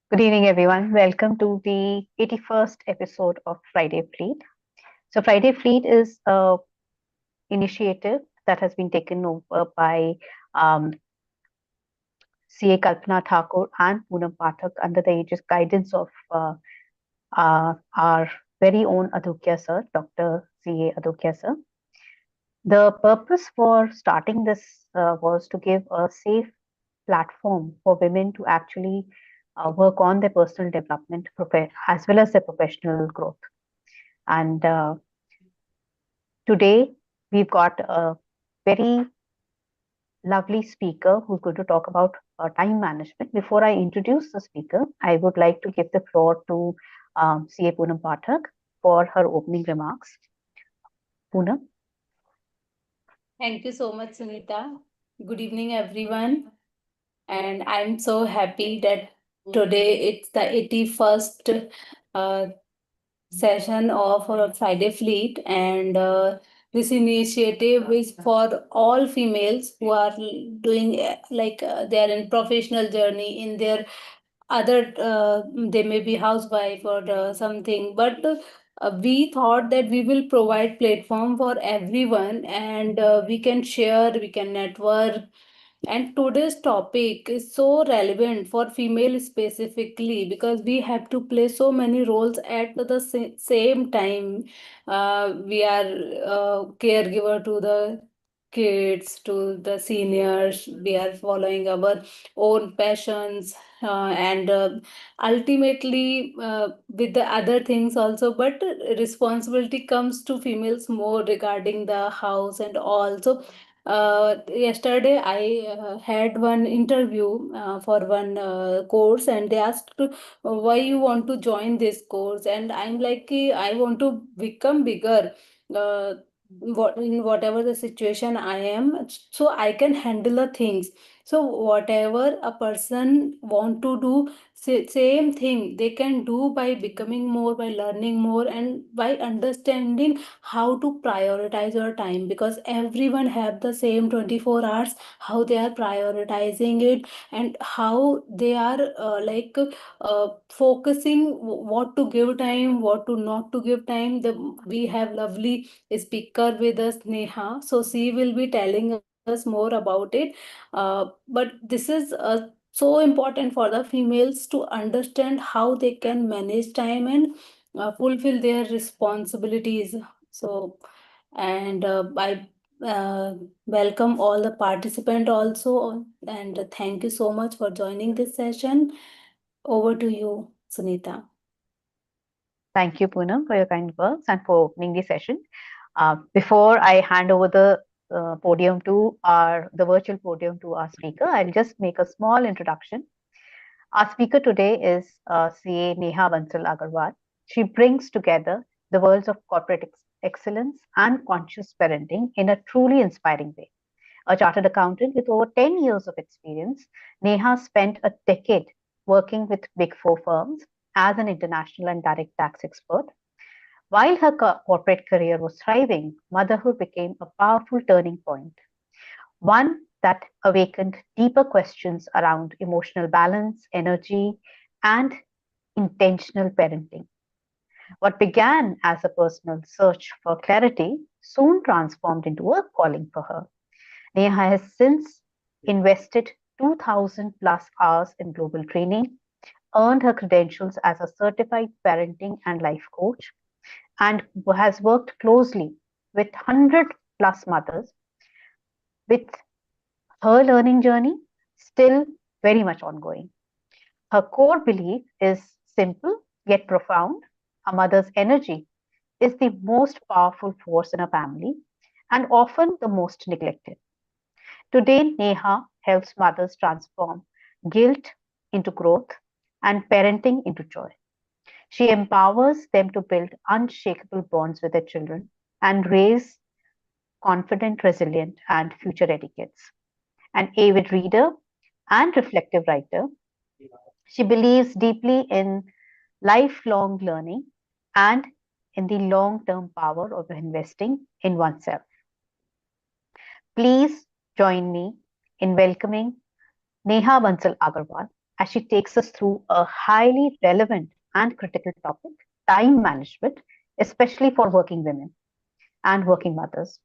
Good evening, everyone. Welcome to the 81st episode of Friday Fleet. So, Friday Fleet is a initiative that has been taken over by um, CA Kalpana Thakur and Poonam Pathak under the aegis guidance of our very own Adukya sir, Dr. CA Adukya sir. The purpose for starting this was to give a safe platform for women to actually work on their personal development as well as their professional growth. And today we've got a very lovely speaker who's going to talk about time management. Before I introduce the speaker, I would like to give the floor to CA Poonam Pathak for her opening remarks. Poonam. Thank you so much, Sunita. Good evening, everyone. And I'm so happy that today it's the 81st uh, session of Friday Fleet. And this initiative is for all females who are doing they are in professional journey in their other they may be housewife or something, but we thought that we will provide platform for everyone, and we can share, we can network. And today's topic is so relevant for female specifically because we have to play so many roles at the same time. We are caregiver to the kids, to the seniors. We are following our own passions, and ultimately with the other things also. But responsibility comes to females more regarding the house and all. So yesterday I had one interview for one course, and they asked why you want to join this course, and I'm like, I want to become bigger. Uh, in whatever the situation I am, so I can handle the things. So whatever a person want to do, same thing they can do by becoming more, by learning more, and by understanding how to prioritize your time, because everyone have the same 24 hours. How they are prioritizing it, and how they are focusing what to give time, what to not to give time. We have lovely speaker with us, Neha, so she will be telling us more about it. But this is so important for the females to understand how they can manage time and fulfill their responsibilities. So, and I welcome all the participant also, and thank you so much for joining this session. Over to you, Sunita. Thank you, Poonam, for your kind words and for opening the session. Before I hand over the podium to the virtual podium to our speaker, I'll just make a small introduction. Our speaker today is CA Neha Bansal Agarwal. She brings together the worlds of corporate excellence and conscious parenting in a truly inspiring way. A chartered accountant with over 10 years of experience, Neha spent a decade working with Big Four firms as an international and direct tax expert. While her corporate career was thriving, motherhood became a powerful turning point, one that awakened deeper questions around emotional balance, energy, and intentional parenting. What began as a personal search for clarity soon transformed into a calling for her. Neha has since invested 2,000 plus hours in global training, earned her credentials as a certified parenting and life coach, and has worked closely with 100 plus mothers, with her learning journey still very much ongoing. Her core belief is simple yet profound. A mother's energy is the most powerful force in a family and often the most neglected. Today, Neha helps mothers transform guilt into growth and parenting into joy. She empowers them to build unshakable bonds with their children and raise confident, resilient, and future ready kids. An avid reader and reflective writer, she believes deeply in lifelong learning and in the long term power of investing in oneself. Please join me in welcoming Neha Bansal Agarwal. as she takes us through a highly relevant and critical topic, time management, especially for working women and working mothers.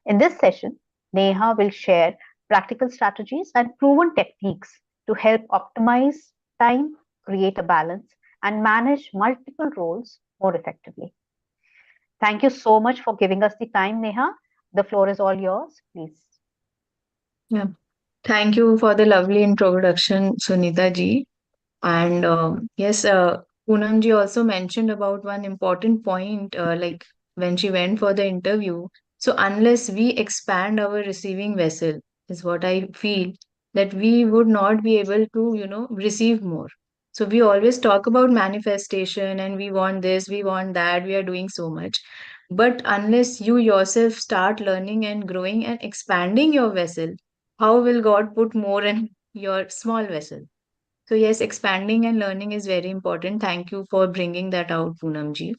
In this session, Neha will share practical strategies and proven techniques to help optimize time, create a balance, and manage multiple roles more effectively. Thank you so much for giving us the time, Neha. The floor is all yours, please. Yeah. Thank you for the lovely introduction, Sunita ji. And yes, Poonam ji also mentioned about one important point, like when she went for the interview. So unless we expand our receiving vessel, is what I feel, that we would not be able to, receive more. So we always talk about manifestation and we want this, we want that, we are doing so much. But unless you yourself start learning and growing and expanding your vessel, how will God put more in your small vessel? So yes, expanding and learning is very important. Thank you for bringing that out, Poonam ji.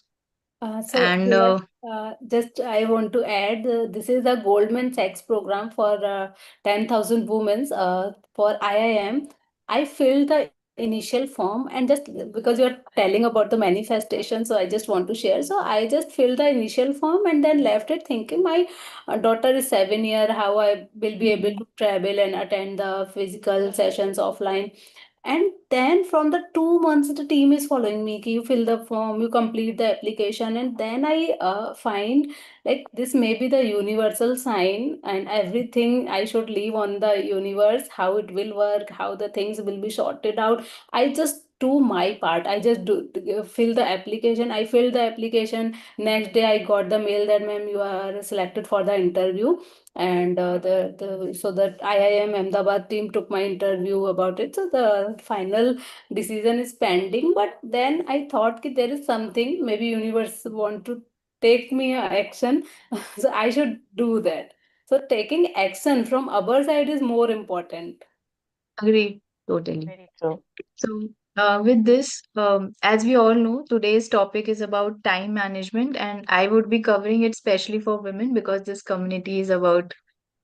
So And here, just I want to add, this is the Goldman Sachs program for 10,000 women for IIM. I filled the initial form, and just because you're telling about the manifestation, so I just want to share. So I just filled the initial form and then left it thinking my daughter is 7 year, how I will be able to travel and attend the physical sessions offline. And then from the 2 months, the team is following me. You fill the form, you complete the application, and then I find like this may be the universal sign, and everything I should leave on the universe, how it will work, how the things will be sorted out. I just do my part. I just do fill the application. I filled the application. Next day, I got the mail that ma'am, you are selected for the interview, and the so that IIM Ahmedabad team took my interview about it. So the final decision is pending. But then I thought that there is something, maybe universe want to take me a action, so I should do that. So taking action from our side is more important. agree totally. Very true. So with this, as we all know, today's topic is about time management, and I would be covering it especially for women because this community is about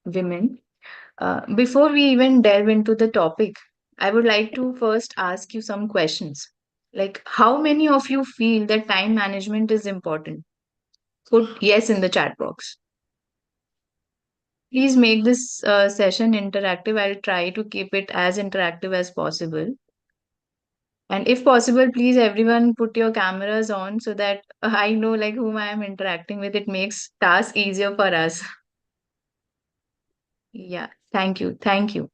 women. Before we even delve into the topic, I would like to first ask you some questions. Like, how many of you feel that time management is important? Put yes in the chat box. Please make this session interactive. I'll try to keep it as interactive as possible. And if possible, please everyone put your cameras on so that I know like whom I am interacting with. It makes task easier for us. Yeah, thank you. Thank you.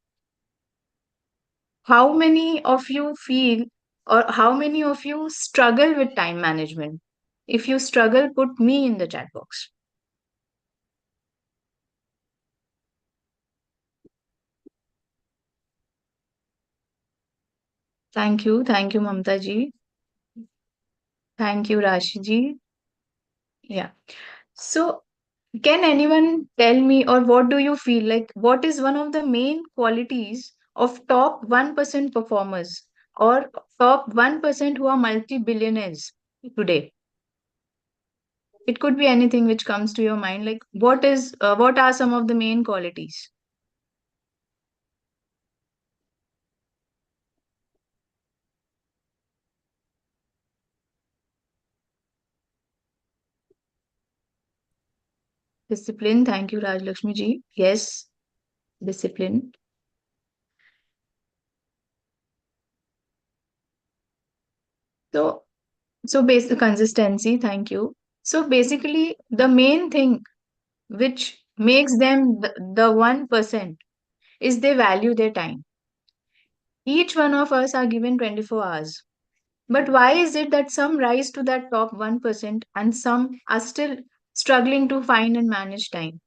How many of you feel or how many of you struggle with time management? If you struggle, put me in the chat box. Thank you. Thank you, Mamta ji. Thank you, Rashi ji. Yeah. So, can anyone tell me, or what do you feel like? What is one of the main qualities of top 1% performers or top 1% who are multi billionaires today? It could be anything which comes to your mind. Like, what are some of the main qualities? Discipline. Thank you, Raj Lakshmi ji. Yes, discipline. So, so basic consistency. Thank you. So basically, the main thing which makes them the 1% is they value their time. Each one of us are given 24 hours. But why is it that some rise to that top 1% and some are still struggling to find and manage time?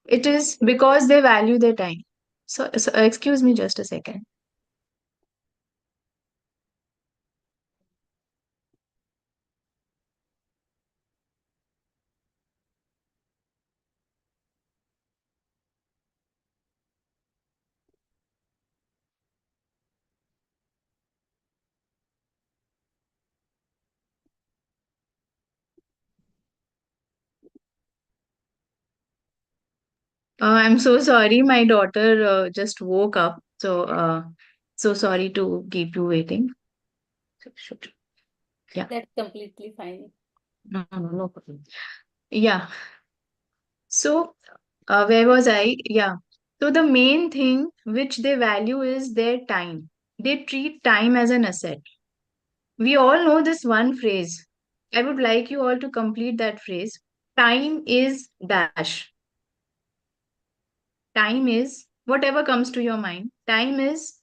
It is because they value their time. So excuse me just a second. I'm so sorry. My daughter just woke up. So So sorry to keep you waiting. Yeah. That's completely fine. No problem. Yeah. So, where was I? Yeah. So the main thing which they value is their time. They treat time as an asset. We all know this one phrase. I would like you all to complete that phrase. Time is dash. Time is whatever comes to your mind. Time is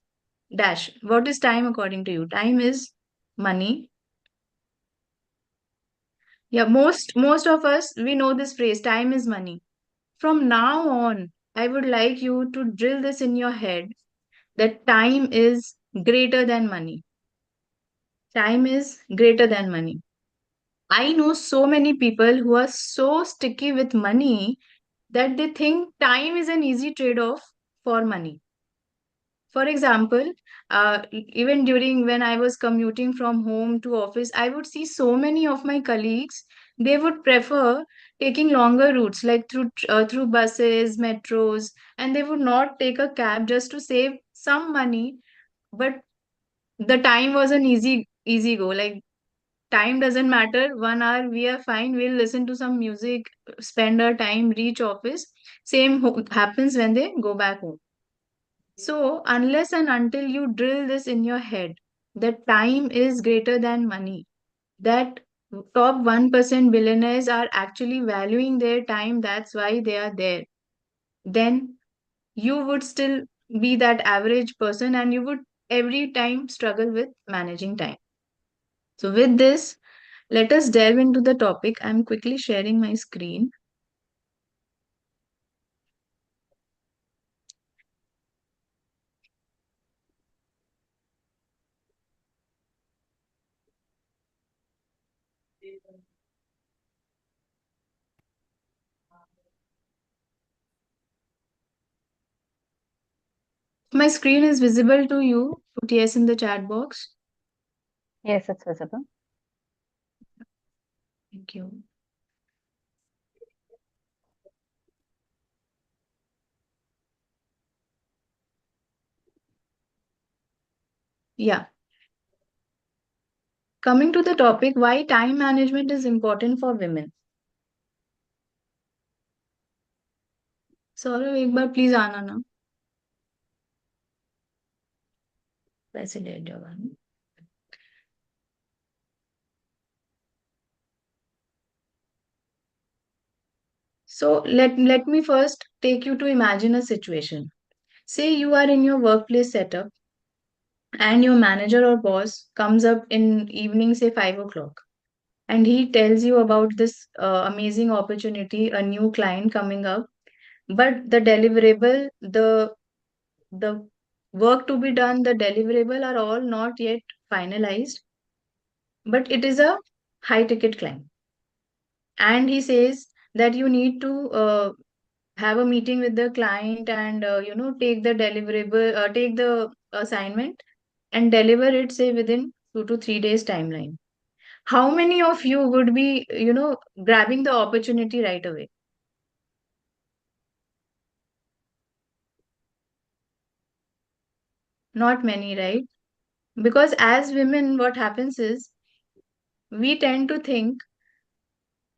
dash. What is time according to you? Time is money. Yeah, most of us we know this phrase. Time is money. From now on, I would like you to drill this in your head that time is greater than money. Time is greater than money. I know so many people who are so sticky with money that they think time is an easy trade off for money. For example, even during when I was commuting from home to office, I would see so many of my colleagues, they would prefer taking longer routes like through buses, metros, and they would not take a cab just to save some money. But the time was an easy go. Like time doesn't matter. 1 hour we are fine. We'll listen to some music, spend our time, reach office. Same happens when they go back home. So, unless and until you drill this in your head, that time is greater than money, that top 1% billionaires are actually valuing their time, that's why they are there, then you would still be that average person and you would every time struggle with managing time. So, with this, let us delve into the topic. I'm quickly sharing my screen. My screen is visible to you. Put yes in the chat box. Yes, it's visible. Thank you. Yeah. Coming to the topic, why time management is important for women. Saurabh एक बार please आना ना वैसे late जाओ So let me first take you to imagine a situation. Say you are in your workplace setup and your manager or boss comes up in evening, say 5 o'clock, and he tells you about this amazing opportunity, a new client coming up, but the deliverable, the work to be done, the deliverable are all not yet finalized, but it is a high ticket client. And he says that you need to have a meeting with the client and take the deliverable, take the assignment and deliver it, say within 2 to 3 days timeline. How many of you would be grabbing the opportunity right away? Not many, right? Because as women, what happens is we tend to think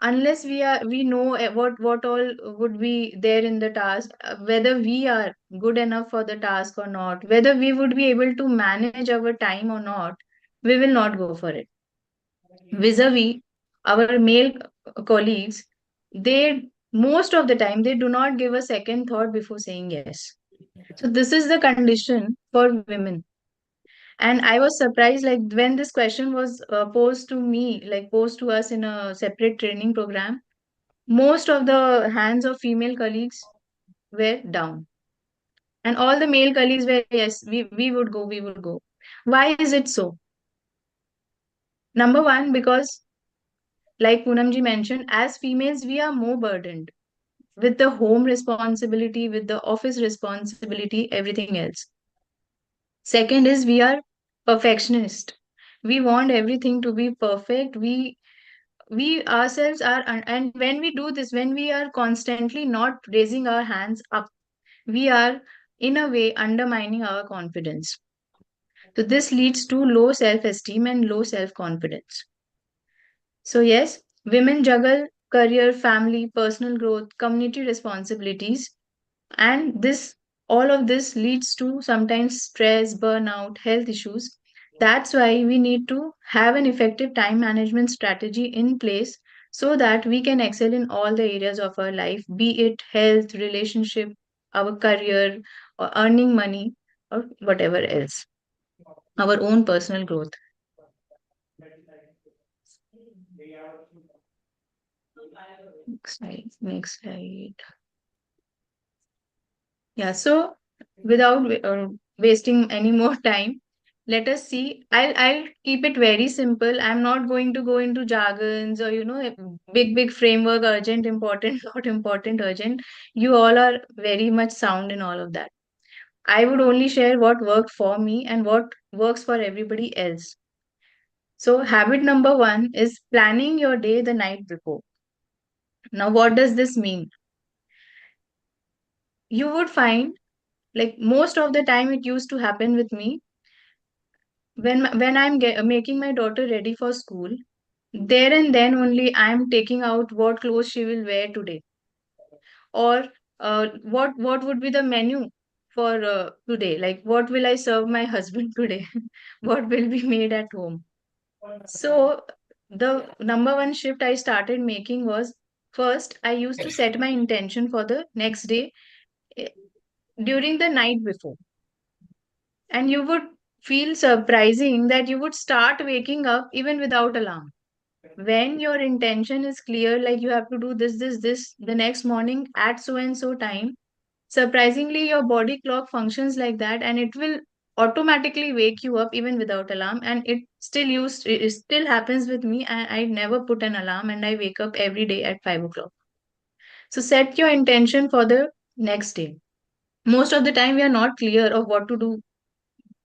unless we know what all would be there in the task, whether we are good enough for the task or not, whether we would be able to manage our time or not, we will not go for it. Vis-a-vis our male colleagues, they most of the time they do not give a second thought before saying yes. So this is the condition for women. And I was surprised, like when this question was posed to me, like posed to us in a separate training program, most of the hands of female colleagues were down. And all the male colleagues were, yes, we would go, we would go. Why is it so? Number one, because like Poonamji mentioned, as females, we are more burdened with the home responsibility, with the office responsibility, everything else. Second is we are perfectionist. We want everything to be perfect. We ourselves are, and when we do this, when we are constantly not raising our hands up, we are in a way undermining our confidence. So this leads to low self-esteem and low self-confidence. So yes, women juggle career, family, personal growth, community responsibilities, and this all of this leads to sometimes stress, burnout, health issues. That's why we need to have an effective time management strategy in place so that we can excel in all the areas of our life, be it health, relationship, our career, or earning money, or whatever else, our own personal growth. Next slide. Next slide. Yeah, so without wasting any more time, let us see. I'll keep it very simple. I'm not going to go into jargons or big framework, urgent, important, not important, urgent. You all are very much sound in all of that. I would only share what worked for me and what works for everybody else. So habit number one is planning your day the night before. Now, what does this mean? You would find, like most of the time it used to happen with me, when making my daughter ready for school, there and then only I'm taking out what clothes she will wear today, or what would be the menu for today, like what will I serve my husband today, what will be made at home. So the number one shift I started making was, first I used to set my intention for the next day eh, during the night before. And you would feel surprising that you would start waking up even without alarm. When your intention is clear, like you have to do this the next morning at so and so time, surprisingly, your body clock functions like that, and it will automatically wake you up even without alarm. And it still happens with me. I never put an alarm, and I wake up every day at 5 o'clock. So set your intention for the next day. Most of the time, we are not clear of what to do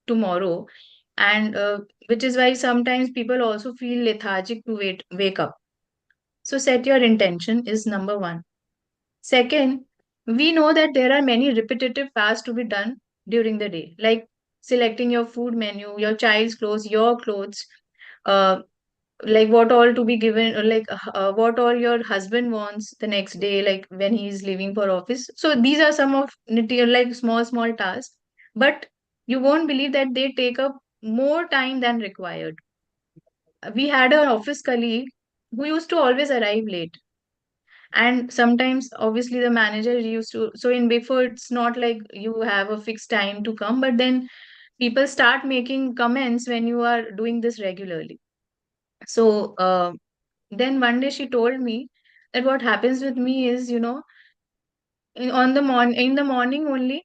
tomorrow, and which is why sometimes people also feel lethargic to wake up. So set your intention is number one. Second, we know that there are many repetitive tasks to be done during the day, like selecting your food menu, your child's clothes, your clothes, uh, like what all to be given, or like what all your husband wants the next day, like when he's leaving for office. So these are some of like small tasks, but you won't believe that they take up more time than required. We had an office colleague who used to always arrive late, and sometimes obviously the manager used to, so in before it's not like you have a fixed time to come, but then people start making comments when you are doing this regularly. So then one day she told me that what happens with me is, in the morning only,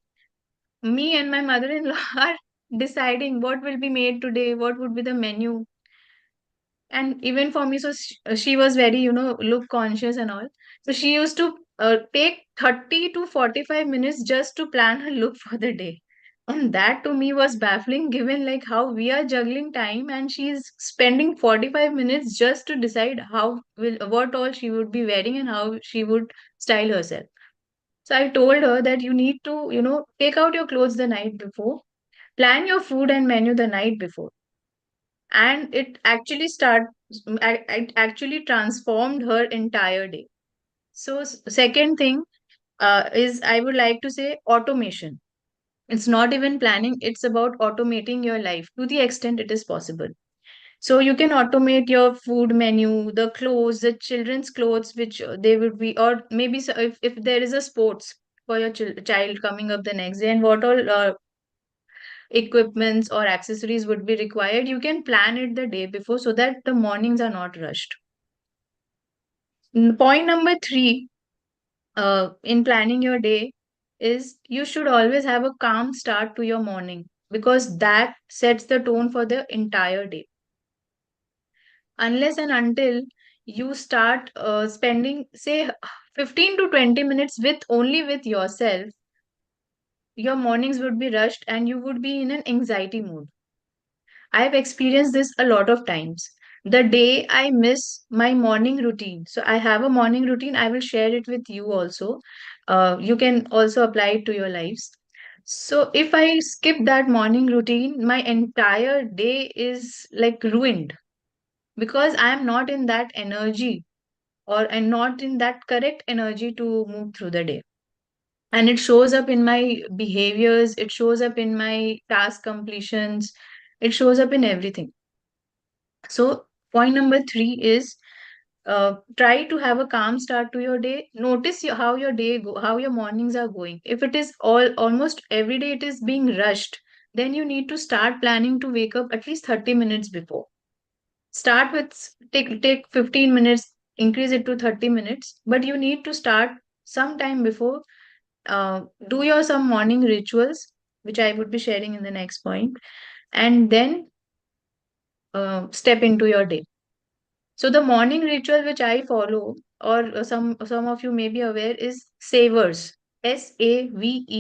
me and my mother-in-law are deciding what will be made today, what would be the menu. And even for me, so she was very, look conscious and all. So she used to take 30 to 45 minutes just to plan her look for the day. And that to me was baffling, given like how we are juggling time, and she's spending 45 minutes just to decide what all she would be wearing and how she would style herself. So I told her that you need to, take out your clothes the night before, plan your food and menu the night before. And it actually transformed her entire day. So second thing is, I would like to say, automation. It's not even planning, it's about automating your life to the extent it is possible. So you can automate your food menu, the clothes, the children's clothes, which they would be, or maybe so if there is a sports for your child coming up the next day, and what all equipments or accessories would be required, you can plan it the day before so that the mornings are not rushed. Point number three, in planning your day, is you should always have a calm start to your morning, because that sets the tone for the entire day. Unless and until you start spending, say, 15 to 20 minutes only with yourself, your mornings would be rushed and you would be in an anxiety mood. I've experienced this a lot of times. The day I miss my morning routine. So I have a morning routine. I will share it with you also. You can also apply it to your lives. So if I skip that morning routine, my entire day is like ruined because I am not in that energy or I'm not in that correct energy to move through the day. And it shows up in my behaviors, it shows up in my task completions, it shows up in everything. So, point number three is try to have a calm start to your day. Notice how your day how your mornings are going. If it is almost every day it is being rushed, then you need to start planning to wake up at least 30 minutes before. Start with take 15 minutes, increase it to 30 minutes, but you need to start sometime before. Do your some morning rituals, which I would be sharing in the next point, and then step into your day. So the morning ritual which I follow, or some of you may be aware, is savers. SAVERS.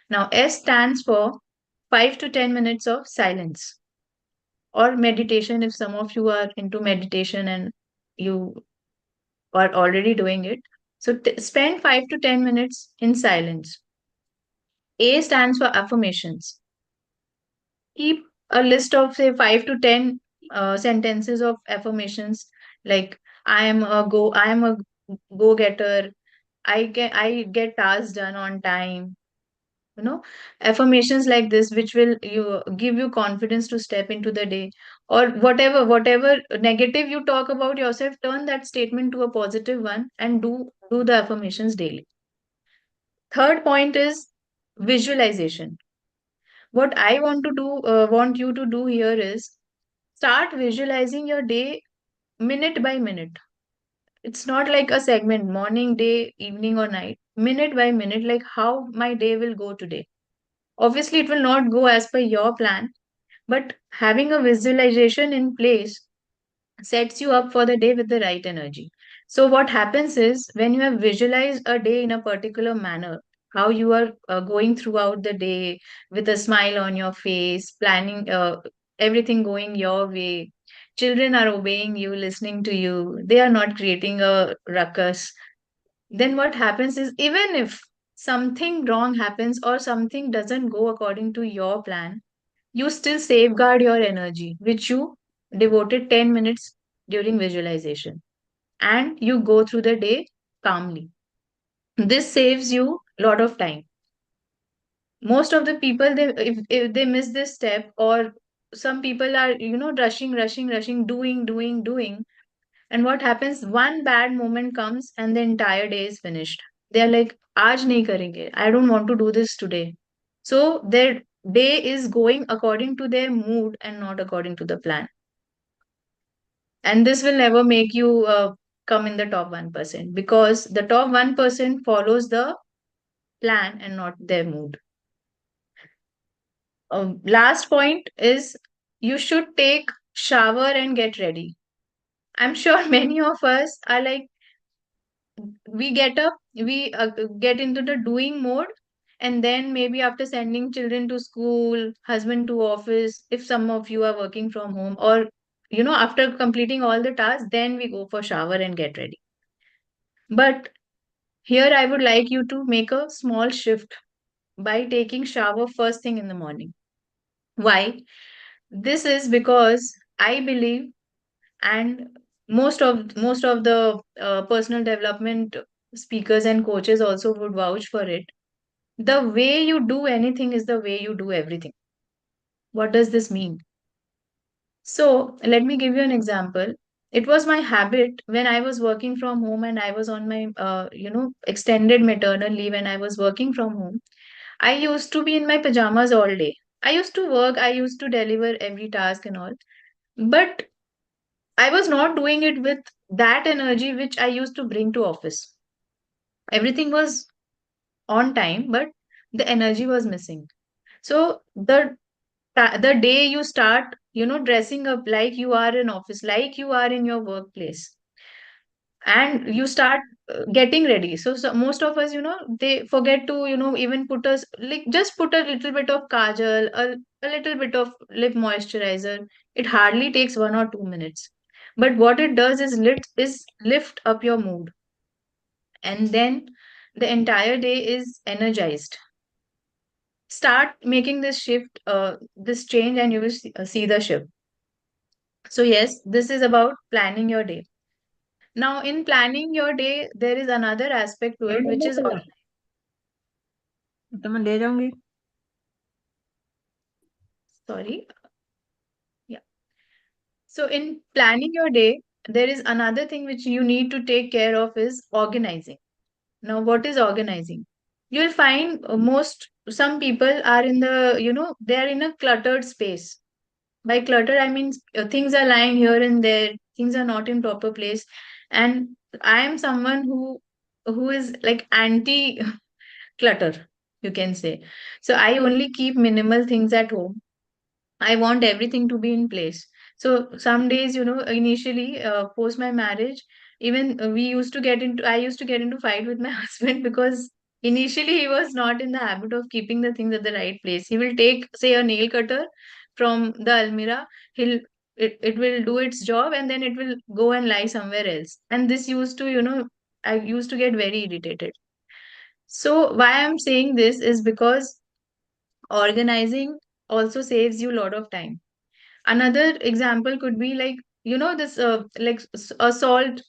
Now S stands for 5 to 10 minutes of silence or meditation. If some of you are into meditation and you are already doing it, so spend 5 to 10 minutes in silence. A stands for affirmations. Keep a list of say 5 to 10 sentences of affirmations like I am a go getter, I get tasks done on time. You know, affirmations like this which will you give you confidence to step into the day, or whatever negative you talk about yourself, turn that statement to a positive one and do the affirmations daily. Third point is visualization. What I want you to do here is start visualizing your day minute by minute. It's not like a segment, morning, day, evening, or night. Minute by minute, like how my day will go today. Obviously, it will not go as per your plan, but having a visualization in place sets you up for the day with the right energy. So, what happens is when you have visualized a day in a particular manner, how you are going throughout the day with a smile on your face, planning everything going your way. Children are obeying you, listening to you. They are not creating a ruckus. Then what happens is, even if something wrong happens or something doesn't go according to your plan, you still safeguard your energy, which you devoted 10 minutes during visualization, and you go through the day calmly. This saves you a lot of time. Most of the people, if they miss this step, or some people are, rushing, doing. And what happens, one bad moment comes and the entire day is finished. They are like, Aaj nahi karenge. I don't want to do this today. So their day is going according to their mood and not according to the plan. And this will never make you come in the top 1% because the top 1% follows the plan and not their mood. Last point is you should take shower and get ready. I'm sure many of us are like, we get up, we get into the doing mode, and then maybe after sending children to school, husband to office, if some of you are working from home, or after completing all the tasks, then we go for shower and get ready. But here I would like you to make a small shift by taking shower first thing in the morning. Why? This is because I believe, and most of the personal development speakers and coaches also would vouch for it. The way you do anything is the way you do everything. What does this mean? So let me give you an example. It was my habit when I was working from home and I was on my extended maternal leave and I was working from home. I used to be in my pajamas all day. I used to work, I used to deliver every task and all. But I was not doing it with that energy which I used to bring to office. Everything was on time, but the energy was missing. So the day you start, dressing up like you are in office, like you are in your workplace, and you start getting ready. So most of us, they forget to, even put us like just put a little bit of kajal, a little bit of lip moisturizer. It hardly takes 1 or 2 minutes. But what it does is lift up your mood, and then the entire day is energized. start making this shift, this change, and you will see the shift. So yes, this is about planning your day. Now, in planning your day, there is another aspect to it, which is तो मैं ले जाऊंगी sorry. Yeah. So in planning your day, there is another thing which you need to take care of is organizing. Now, what is organizing? You'll find some people are in the, they are in a cluttered space. By clutter, I mean things are lying here and there, things are not in proper place. And I am someone who is like anti clutter, you can say. So I only keep minimal things at home. I want everything to be in place. So some days, initially post my marriage, even I used to get into fight with my husband because initially he was not in the habit of keeping the things at the right place. He will take, say, a nail cutter from the almirah, it will do its job and then it will go and lie somewhere else. And this used to, I used to get very irritated. So why I'm saying this is because organizing also saves you a lot of time. Another example could be like, this like a salt,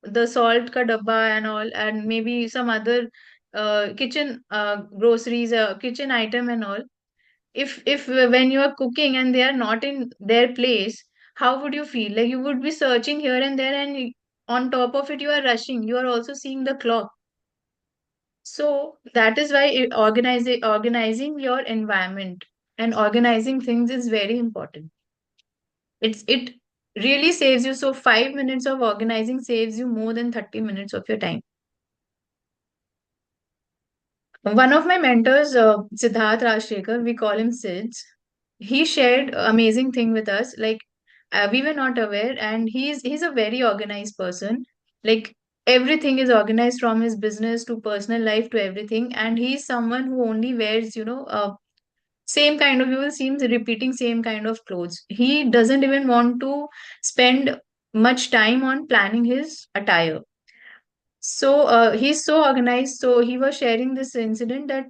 the salt ka dabba and all, and maybe some other kitchen groceries, kitchen item and all. If when you are cooking and they are not in their place, how would you feel? Like you would be searching here and there, and on top of it, you are rushing. You are also seeing the clock. So that is why organizing your environment and organizing things is very important. It really saves you. So 5 minutes of organizing saves you more than 30 minutes of your time. One of my mentors, Siddharth Rajshekhar, we call him Sids, he shared amazing thing with us. Like we were not aware, and he's a very organized person. Like everything is organized from his business to personal life to everything, and he's someone who only wears, same kind of, you will see him repeating same kind of clothes. He doesn't even want to spend much time on planning his attire. So he's so organized. So he was sharing this incident that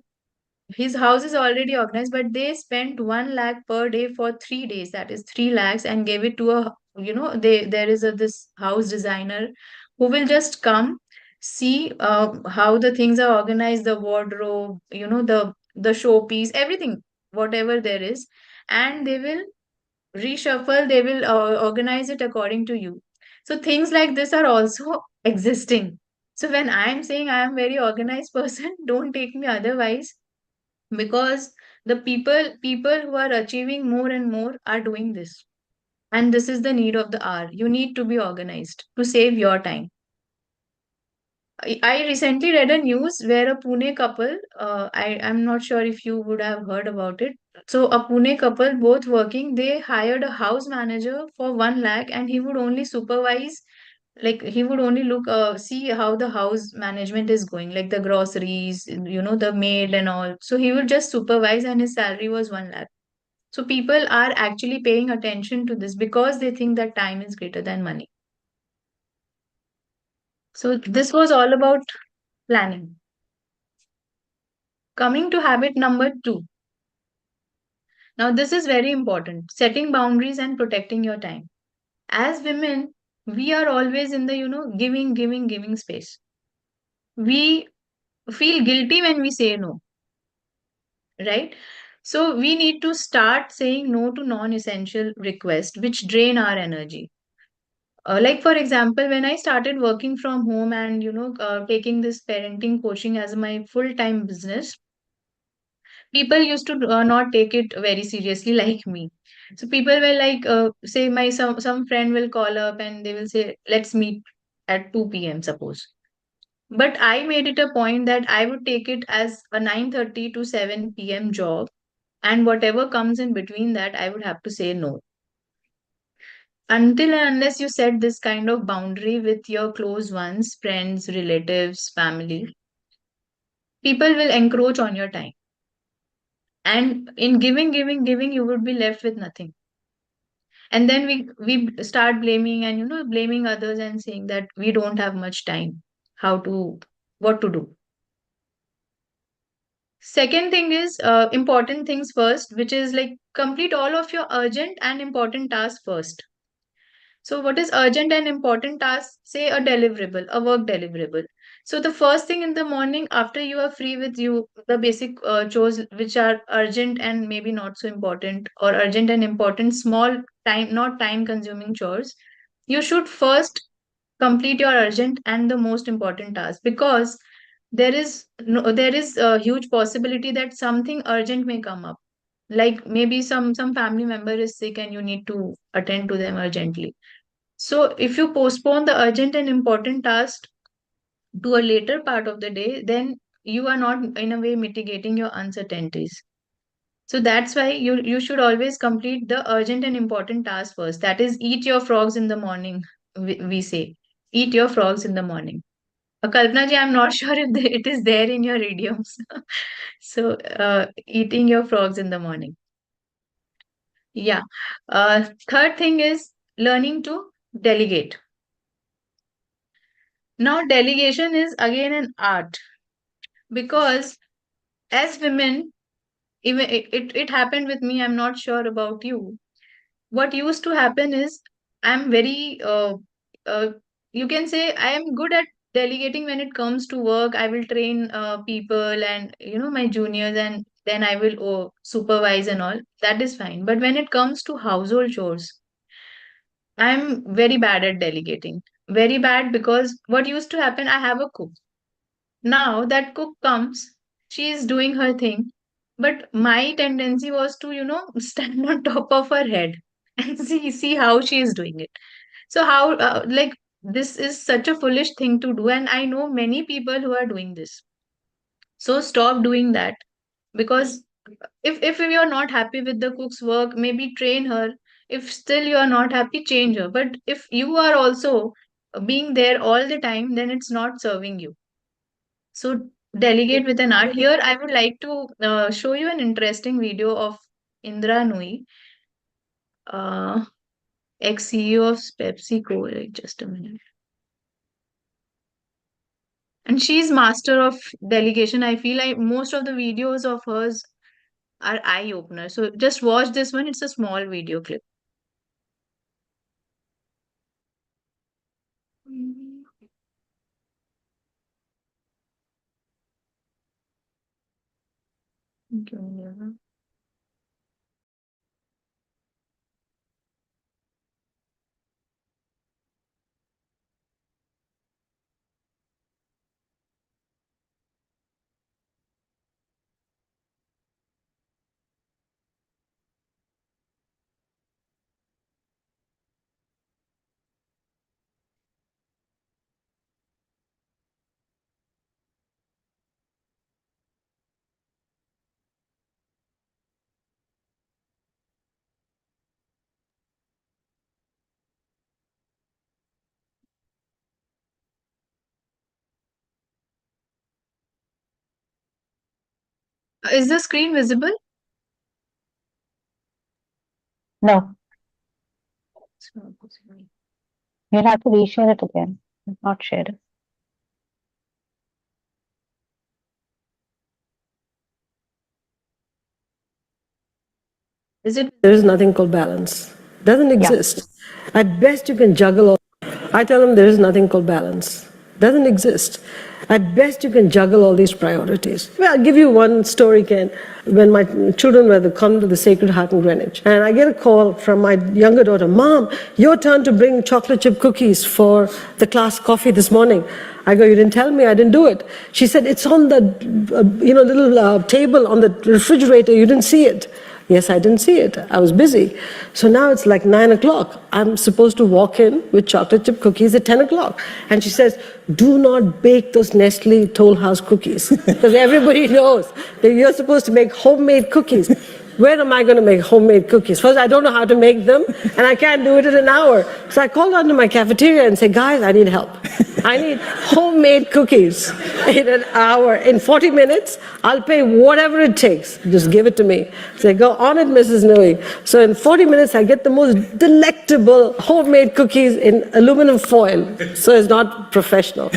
his house is already organized, but they spent 1 lakh per day for 3 days. That is 3 lakhs, and gave it to there is this house designer who will just come see how the things are organized, the wardrobe, the showpiece, everything, whatever there is, and they will reshuffle. They will organize it according to you. So things like this are also existing. So when I am saying I am very organized person, don't take me otherwise, because the people who are achieving more and more are doing this, and this is the need of the hour. You need to be organized to save your time. I recently read a news where a Pune couple, I'm not sure if you would have heard about it. So a Pune couple, both working, they hired a house manager for 1 lakh, and he would only supervise, like he would only look see how the house management is going, like the groceries, the maid and all. So he would just supervise, and his salary was 1 lakh. So people are actually paying attention to this because they think that time is greater than money. So this was all about planning. Coming to habit number 2. Now this is very important: setting boundaries and protecting your time. As women, we are always in the giving space. We feel guilty when we say no, right? So we need to start saying no to non-essential requests which drain our energy. Like for example, when I started working from home and taking this parenting coaching as my full-time business, people used to not take it very seriously like me. So people were like, say my some friend will call up and they will say, let's meet at 2 p.m. suppose. But I made it a point that I would take it as a 9:30 to 7 p.m. job, and whatever comes in between that, I would have to say no. Until and unless you set this kind of boundary with your close ones, friends, relatives, family, people will encroach on your time. And in giving, you would be left with nothing. And then we start blaming and blaming others and saying that we don't have much time, what to do. Second thing is important things first, which is like complete all of your urgent and important tasks first. So what is urgent and important task? Say a deliverable, a work deliverable. So the first thing in the morning after you are free with you, the basic chores which are urgent and maybe not so important, or urgent and important, small time, not time consuming chores, you should first complete your urgent and the most important task, because there is a huge possibility that something urgent may come up, like maybe some family member is sick and you need to attend to them urgently. So if you postpone the urgent and important task to a later part of the day, then you are not in a way mitigating your uncertainties. So that's why you should always complete the urgent and important task first. That is, eat your frogs in the morning. We say, eat your frogs in the morning. Kalpana ji, I'm not sure if it is there in your idioms. So, eating your frogs in the morning. Yeah. Third thing is learning to delegate. Now, delegation is again an art, because as women, even it happened with me. I'm not sure about you. What used to happen is I'm very uh, you can say I am good at delegating when it comes to work. I will train people and my juniors, and then I will supervise and all. That is fine. But when it comes to household chores, I'm very bad at delegating. Very bad, because what used to happen, I have a cook. Now that cook comes, she is doing her thing, but my tendency was to, stand on top of her head and see how she is doing it. So how like this is such a foolish thing to do, and I know many people who are doing this. So stop doing that, because if you are not happy with the cook's work, maybe train her. If still you are not happy, change her. But if you are also being there all the time, then it's not serving you. So delegate with an art. Here, I would like to show you an interesting video of Indra Nooyi, ex-CEO of PepsiCo. Like, just a minute. And she's master of delegation. I feel like most of the videos of hers are eye opener. So just watch this one. It's a small video clip. Okay. Is the screen visible? No, you'll have to reshare it again. Not share it. Is it? There is nothing called balance. Doesn't Yeah. exist. At best, you can juggle all. I tell them there is nothing called balance. Doesn't exist. At best, you can juggle all these priorities. Well, I'll give you one story, Ken. When my children were to come to the Sacred Heart in Greenwich, and I get a call from my younger daughter, Mom, your turn to bring chocolate chip cookies for the class coffee this morning. I go, you didn't tell me, I didn't do it. She said, it's on the little table on the refrigerator, you didn't see it. Yes, I didn't see it. I was busy. So now it's like 9 o'clock. I'm supposed to walk in with chocolate chip cookies at 10 o'clock. And she says, do not bake those Nestle Toll House cookies. Because everybody knows that you're supposed to make homemade cookies. Where am I going to make homemade cookies? First, I don't know how to make them, and I can't do it in an hour. So I called onto my cafeteria and said, guys, I need help. I need homemade cookies in an hour. In 40 minutes, I'll pay whatever it takes. Just give it to me. So I go, on it, Mrs. Nooyi. So in 40 minutes, I get the most delectable homemade cookies in aluminum foil. So it's not professional.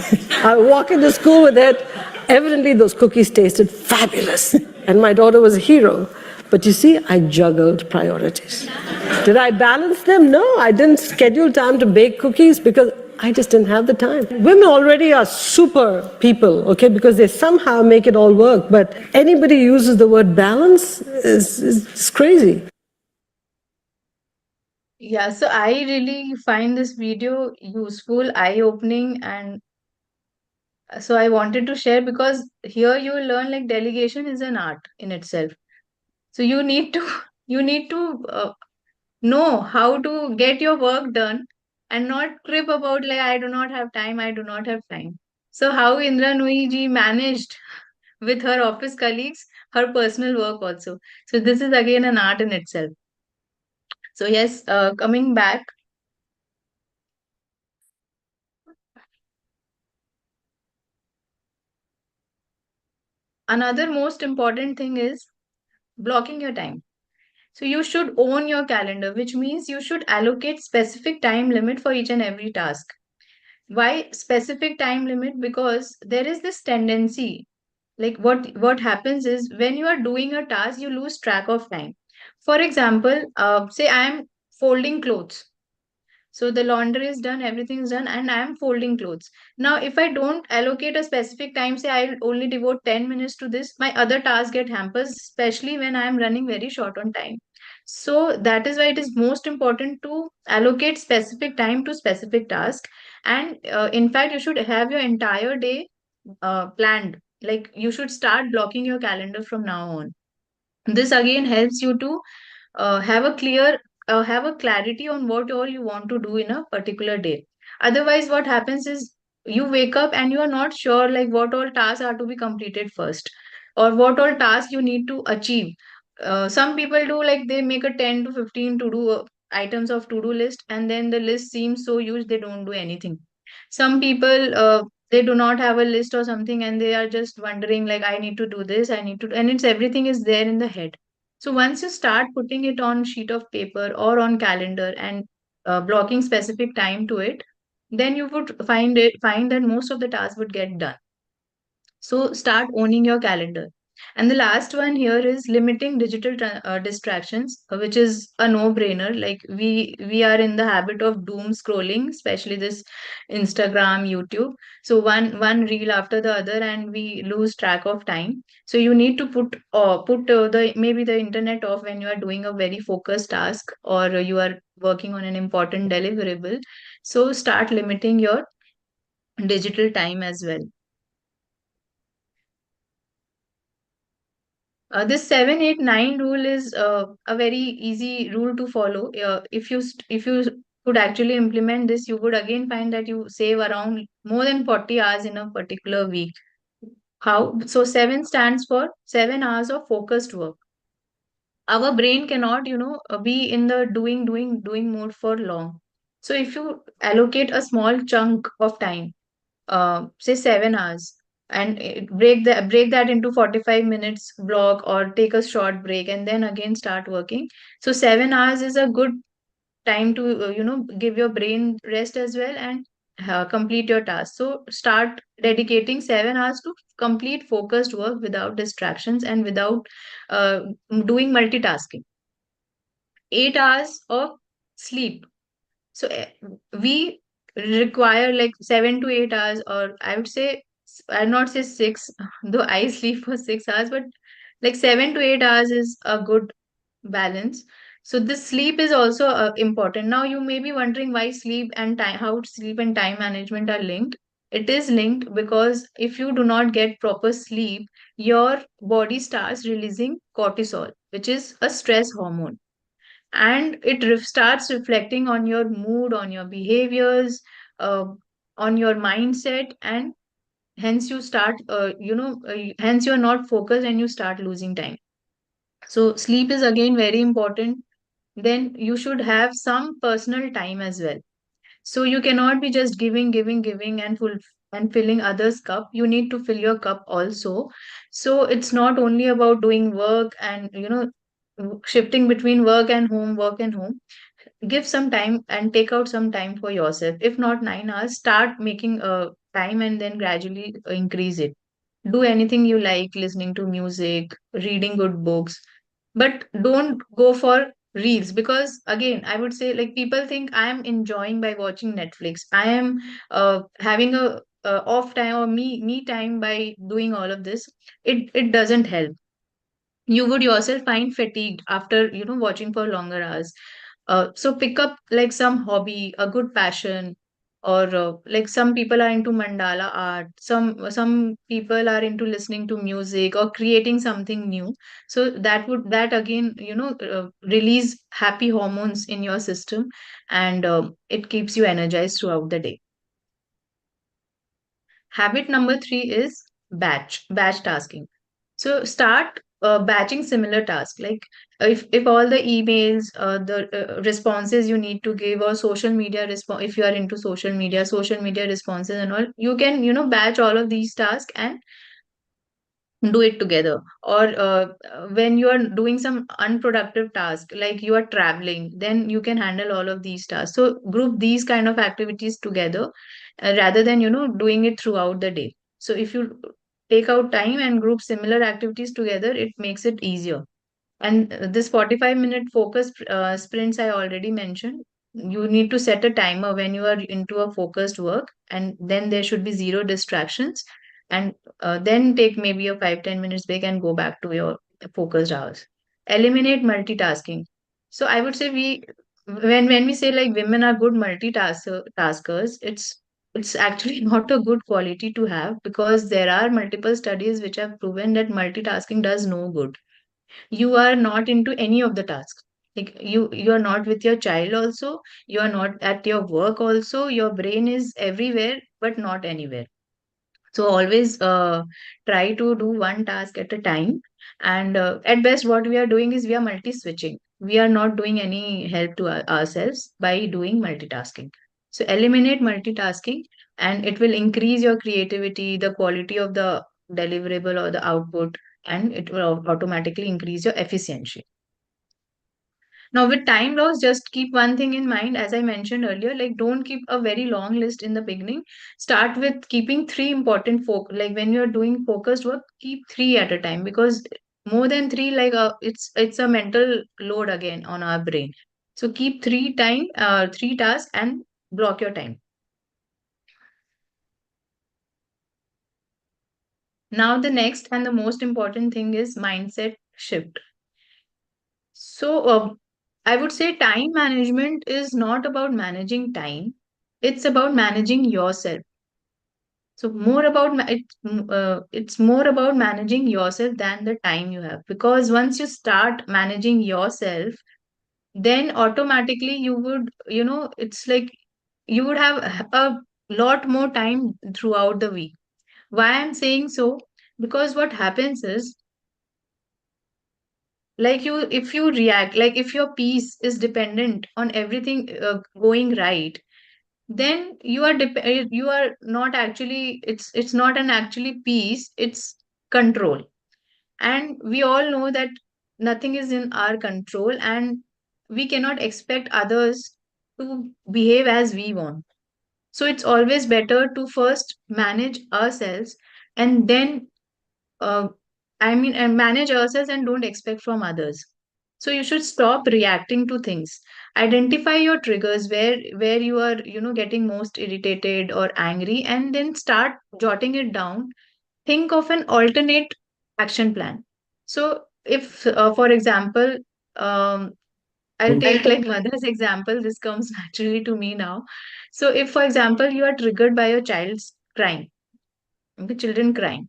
I walk into school with it. Evidently, those cookies tasted fabulous, and my daughter was a hero. But you see, I juggled priorities. Did I balance them? No, I didn't schedule time to bake cookies because I just didn't have the time. Women already are super people, okay, because they somehow make it all work. But anybody who uses the word balance is crazy. Yeah, so I really find this video useful, eye-opening, and so I wanted to share because here you learn like delegation is an art in itself. So you need to you need to know how to get your work done and not crib about like I do not have time, I do not have time. So how Indra Nooyi ji managed with her office colleagues, her personal work also. So this is again an art in itself. So yes, coming back, another most important thing is blocking your time. So you should own your calendar, which means you should allocate specific time limit for each and every task. Why specific time limit? Because there is this tendency, like what happens is when you are doing a task, you lose track of time. For example, say I am folding clothes. So the laundry is done, everything is done, and I am folding clothes. Now, if I don't allocate a specific time, say I'll only devote 10 minutes to this, my other tasks get hampers, especially when I am running very short on time. So that is why it is most important to allocate specific time to specific task. And in fact, you should have your entire day planned. Like you should start blocking your calendar from now on. This again helps you to have a clarity on what all you want to do in a particular day. Otherwise what happens is you wake up and you are not sure like what all tasks are to be completed first or what all tasks you need to achieve. Some people do like they make a 10 to 15 to do items of to do list and then the list seems so huge they don't do anything. Some people they do not have a list or something and they are just wondering like I need to do this, I need to, and it's everything is there in the head. So once you start putting it on sheet of paper or on calendar and blocking specific time to it, then you would find that most of the tasks would get done. So start owning your calendar. And the last one here is limiting digital distractions, which is a no-brainer. Like we are in the habit of doom scrolling, especially this Instagram, YouTube. So one reel after the other, and we lose track of time. So you need to put the maybe the internet off when you are doing a very focused task or you are working on an important deliverable. So start limiting your digital time as well. This 7, 8, 9 rule is a very easy rule to follow. If you could actually implement this, you would again find that you save around more than 40 hours in a particular week. How? So 7 stands for 7 hours of focused work. Our brain cannot, be in the doing mode for long. So if you allocate a small chunk of time, say 7 hours, and break that into 45 minutes block or take a short break and then again start working. So 7 hours is a good time to give your brain rest as well and complete your task. So start dedicating 7 hours to complete focused work without distractions and without uh, doing multitasking. 8 hours of sleep. So we require like 7 to 8 hours, or I would say, I'll not say six, though I sleep for 6 hours, but like 7 to 8 hours is a good balance. So this sleep is also important. Now you may be wondering why sleep and time, how sleep and time management are linked. It is linked because if you do not get proper sleep, your body starts releasing cortisol, which is a stress hormone, and it starts reflecting on your mood, on your behaviors, uh, on your mindset, and hence you start hence you're not focused and you start losing time. So sleep is again very important. Then you should have some personal time as well. So you cannot be just giving and filling others cup. You need to fill your cup also. So it's not only about doing work and shifting between work and home. Give some time and take out some time for yourself. If not 9 hours, start making time and then gradually increase it. do anything you like, listening to music, reading good books, but don't go for reels, because again, I would say, like, people think I am enjoying by watching Netflix. I am having a off time or me time by doing all of this. It doesn't help. You would yourself find fatigued after watching for longer hours. So pick up like some hobby, a good passion, or like some people are into mandala art, some people are into listening to music or creating something new. So that again release happy hormones in your system, and it keeps you energized throughout the day. Habit number 3 is batch tasking. So start batching similar tasks. Like if all the emails, the responses you need to give, or social media response, if you are into social media responses and all, you can batch all of these tasks and do it together. Or when you are doing some unproductive task, like you are traveling, then you can handle all of these tasks. So group these kind of activities together, rather than doing it throughout the day. So if you take out time and group similar activities together, it makes it easier. And this 45-minute focus sprints I already mentioned, you need to set a timer when you are into a focused work, and then there should be zero distractions. And then take maybe a 5-10 minutes break and go back to your focused hours. Eliminate multitasking. So I would say, when we say like women are good taskers, it's actually not a good quality to have, because there are multiple studies which have proven that multitasking does no good. You are not into any of the tasks. Like you are not with your child also, you are not at your work also, your brain is everywhere but not anywhere. So always try to do one task at a time. And at best what we are doing is we are multi switching, we are not doing any help to ourselves by doing multitasking. So eliminate multitasking, and it will increase your creativity, the quality of the deliverable or the output, and it will automatically increase your efficiency. Now, with time loss, just keep one thing in mind, as I mentioned earlier, like don't keep a very long list in the beginning. Start with keeping three important like when you're doing focused work, keep three at a time, because more than three, like it's a mental load again on our brain. So keep three tasks and block your time. Now, the next and the most important thing is mindset shift. So, I would say time management is not about managing time, it's about managing yourself. So, it's more about managing yourself than the time you have. Because once you start managing yourself, then automatically it's like you would have a lot more time throughout the week. Why I'm saying so? Because what happens is, like, if you react, like if your peace is dependent on everything going right, then you are not actually, it's not an actually peace, it's control. And we all know that nothing is in our control, and we cannot expect others to behave as we want. So it's always better to first manage ourselves, and then uh, and manage ourselves and don't expect from others. So you should stop reacting to things. Identify your triggers, where you are, getting most irritated or angry, and then start jotting it down. Think of an alternate action plan. So if, for example, I'll take like mother's example. This comes naturally to me now. So if, for example, you are triggered by your child's crying, okay, children crying,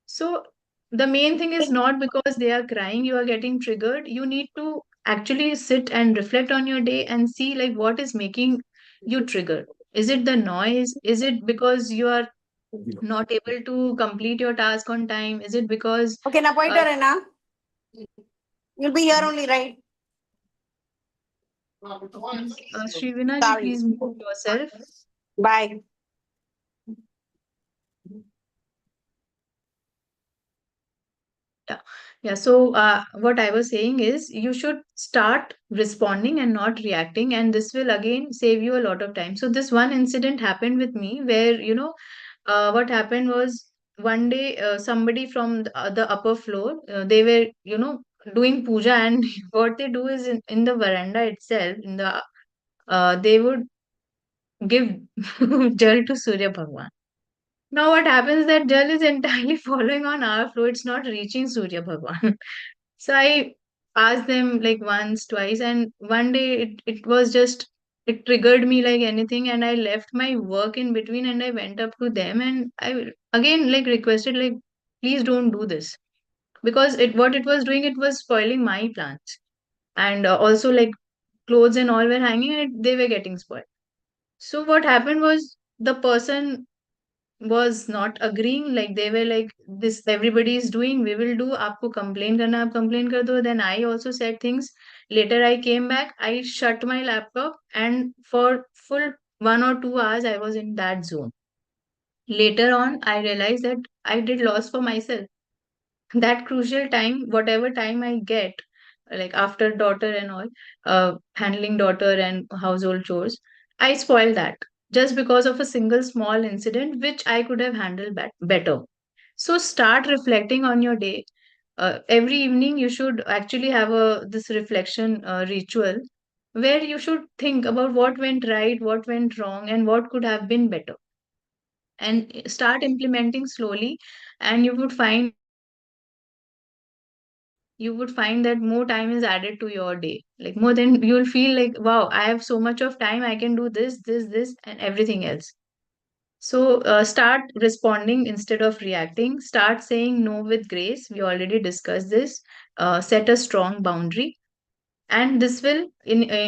so the main thing is not because they are crying, you are getting triggered. You need to actually sit and reflect on your day and see like what is making you triggered. Is it the noise? Is it because you are not able to complete your task on time? Is it because Okay, na pointer, uh, na? You'll be here only, right? Shrivina ji, Sorry. please mute yourself. Bye. Yeah. Yeah. So, what I was saying is you should start responding and not reacting, and this will again save you a lot of time. So, this one incident happened with me where, what happened was one day somebody from the upper floor, they were, doing puja, and what they do is in the veranda itself, they would give jal to Surya Bhagwan. Now what happens that jal is entirely following on our flow. It's not reaching Surya Bhagwan. So I asked them like once, twice, and one day it was just, it triggered me like anything, and I left my work in between and I went up to them, and I again like requested, like, please don't do this, because it was doing, it was spoiling my plants. And also like clothes and all were hanging and they were getting spoiled. So what happened was the person was not agreeing, like they were like, this everybody is doing, we will do, aapko complain karna aap complain kar do. Then I also said things. Later I came back, I shut my laptop, and for full 1 or 2 hours I was in that zone. Later on I realized that I did loss for myself. That crucial time, whatever time I get, like after daughter and all, handling daughter and household chores, I spoil that just because of a single small incident which I could have handled better. So start reflecting on your day. Every evening you should actually have a this reflection ritual, where you should think about what went right, what went wrong, and what could have been better, and start implementing slowly. And you would find that more time is added to your day, like more than, you'll feel like, wow, I have so much of time, I can do this and everything else. So start responding instead of reacting. Start saying no with grace. We already discussed this. Set a strong boundary, and this will this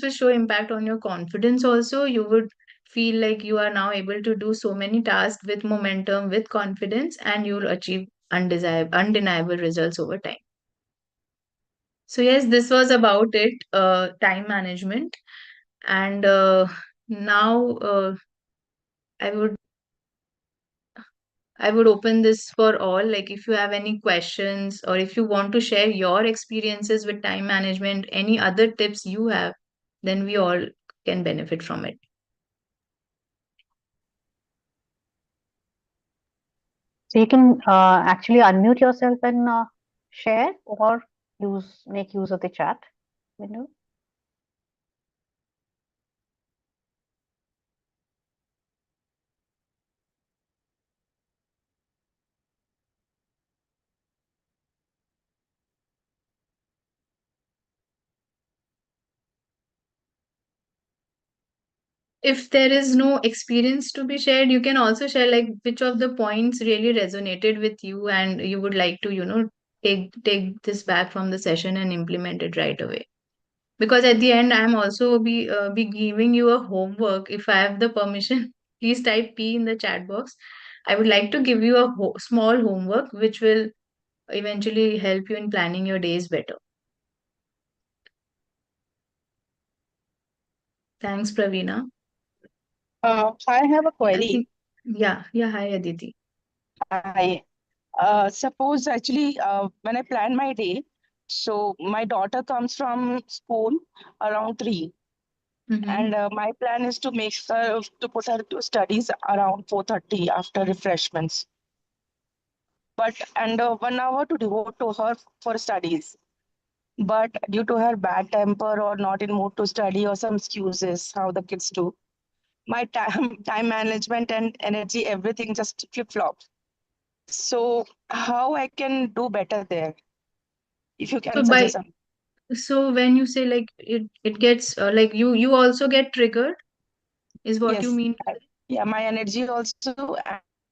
will show impact on your confidence also. You would feel like you are now able to do so many tasks with momentum, with confidence, and you'll achieve undeniable results over time. So yes, this was about it, time management. And now I would I would open this for all. Like, if you have any questions, or if you want to share your experiences with time management, any other tips you have, then we all can benefit from it. So you can actually unmute yourself and share, or make use of the chat window. If there is no experience to be shared, you can also share like which of the points really resonated with you, and you would like to, take this back from the session and implement it right away. Because at the end, I'm also be giving you a homework. If I have the permission, please type P in the chat box. I would like to give you a small homework which will eventually help you in planning your days better. Thanks, Praveena. I have a I query. think, yeah. Hi, Aditi. I suppose actually when I plan my day, so my daughter comes from school around 3, and my plan is to make her to put her to studies around 4:30 after refreshments. But and 1 hour to devote to her for studies. But due to her bad temper or not in mood to study or some excuses, how the kids do, my time time management and energy, everything just flip flops. So how I can do better there? If you can So by suggest some. so when you say like it gets like you also get triggered, is what you Yes, mean? yeah, my energy also,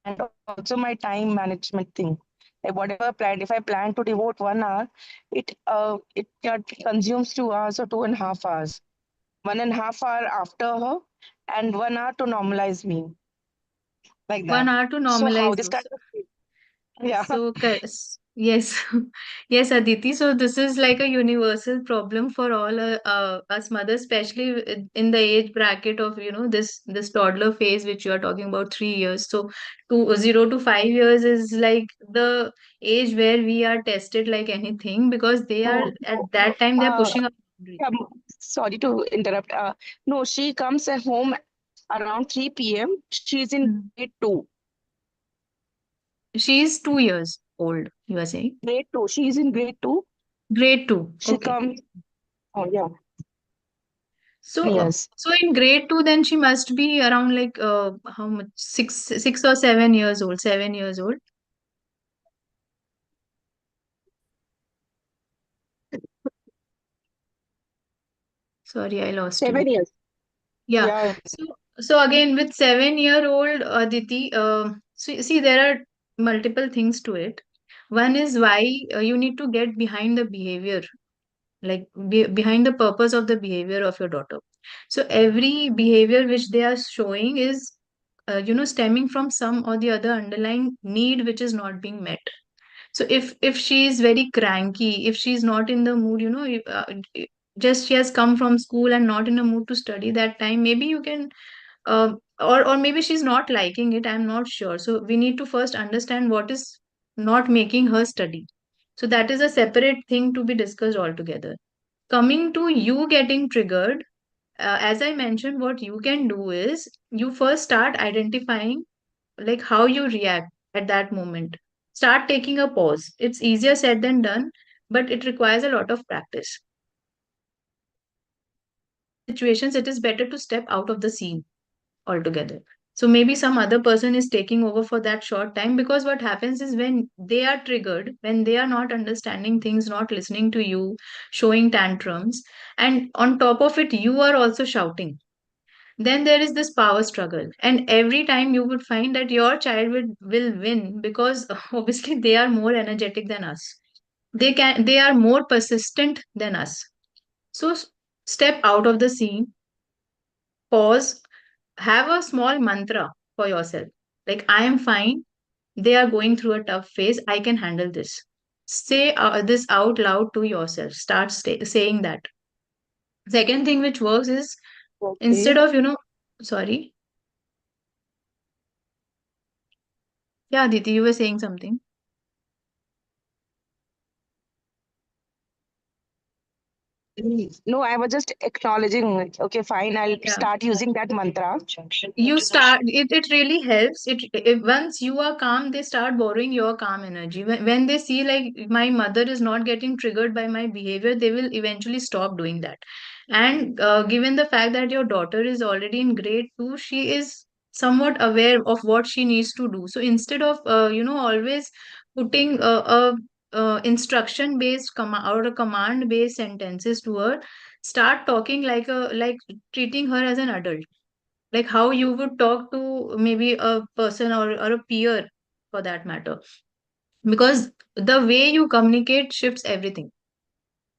and also my time management thing. Like whatever plan, if I plan to devote 1 hour, it consumes 2 hours or 2.5 hours. 1.5 hour after her, and 1 hour to normalize me, like 1 hour that. to So how normalize this kind those. of yeah. Yes, yes, Aditi. So this is like a universal problem for all us mothers, especially in the age bracket of, this toddler phase, which you are talking about, 3 years. So 0 to 5 years is like the age where we are tested like anything, because they are Oh, at that time they're uh, pushing up boundaries. sorry to interrupt. No, she comes at home around 3 p.m. She's in Mhm. grade 2. She's 2 years old, you are saying? Grade two. She is in grade two. Grade two. She Okay. comes. Oh yeah. So, Yes. so in grade two, then she must be around like how much? 6 or 7 years old. 7 years old. Sorry, I lost you. 7 years. Yeah. Yeah. So again, with 7-year-old Aditi, so see, there are multiple things to it. One is why you need to get behind the behavior, like behind the purpose of the behavior of your daughter. So every behavior which they are showing is, stemming from some or the other underlying need which is not being met. So if she is very cranky, if she's not in the mood, just she has come from school and not in a mood to study that time, maybe you can, or maybe she's not liking it. I'm not sure. So we need to first understand what is not making her study. So that is a separate thing to be discussed altogether. Coming to you getting triggered, as I mentioned, what you can do is you first start identifying like how you react at that moment. Start taking a pause. It's easier said than done, but it requires a lot of practice. Situations, it is better to step out of the scene altogether. So maybe some other person is taking over for that short time, because what happens is when they are triggered, when they are not understanding things, not listening to you, showing tantrums, and on top of it, you are also shouting, then there is this power struggle. And every time you would find that your child will win, because obviously they are more energetic than us. They are more persistent than us. So step out of the scene, pause, have a small mantra for yourself. Like, I am fine. They are going through a tough phase. I can handle this. Say this out loud to yourself. Start saying that. Second thing which works is, instead Okay. of, sorry. Yeah, Diti, you were saying something. No, I was just acknowledging. Okay, fine. I'll Yeah. start using that mantra. You start, it really helps. If once you are calm, they start borrowing your calm energy. When they see like my mother is not getting triggered by my behavior, they will eventually stop doing that. And given the fact that your daughter is already in grade two, she is somewhat aware of what she needs to do. So instead of always putting a instruction based command or a command based sentences to her, start talking like treating her as an adult, like how you would talk to maybe a person, or a peer for that matter, because the way you communicate shifts everything.